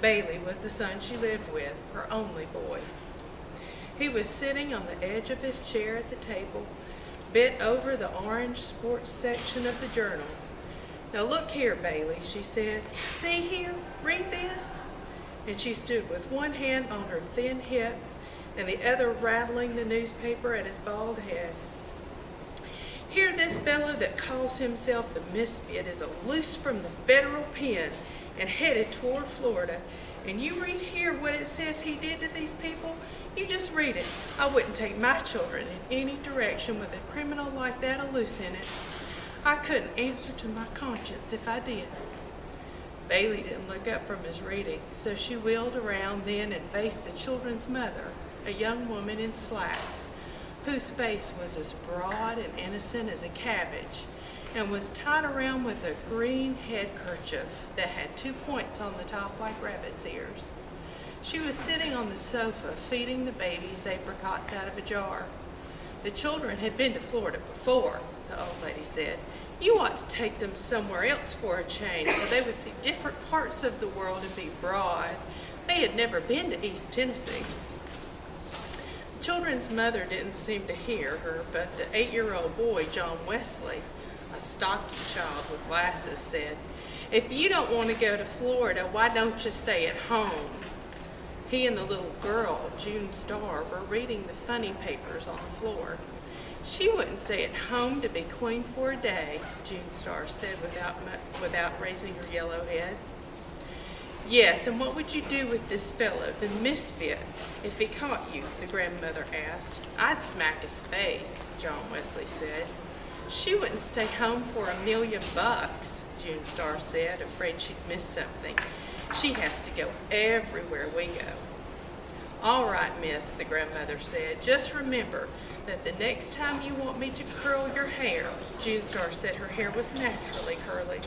Bailey was the son she lived with, her only boy. He was sitting on the edge of his chair at the table, bent over the orange sports section of the journal. "Now look here, Bailey," she said. "See here? Read this." And she stood with one hand on her thin hip and the other rattling the newspaper at his bald head. "Here this fellow that calls himself the Misfit is loose from the federal pen and headed toward Florida. And you read here what it says he did to these people. You just read it. I wouldn't take my children in any direction with a criminal like that loose in it. I couldn't answer to my conscience if I did." Bailey didn't look up from his reading, so she wheeled around then and faced the children's mother, a young woman in slacks, whose face was as broad and innocent as a cabbage, and was tied around with a green head kerchief that had 2 points on the top like rabbit's ears. She was sitting on the sofa feeding the babies apricots out of a jar. The children had been to Florida before, the old lady said. "You ought to take them somewhere else for a change so they would see different parts of the world and be broad. They had never been to East Tennessee." The children's mother didn't seem to hear her, but the 8-year-old boy, John Wesley, a stocky child with glasses, said, "If you don't want to go to Florida, why don't you stay at home?" He and the little girl, June Starr, were reading the funny papers on the floor. "She wouldn't stay at home to be queen for a day," June Starr said without raising her yellow head. "Yes, and what would you do with this fellow, the Misfit, if he caught you?" the grandmother asked. "I'd smack his face," John Wesley said. "She wouldn't stay home for $1 million, June Starr said, afraid she'd miss something. "She has to go everywhere we go." "All right, miss," the grandmother said. "Just remember that the next time you want me to curl your hair," June Starr said her hair was naturally curly,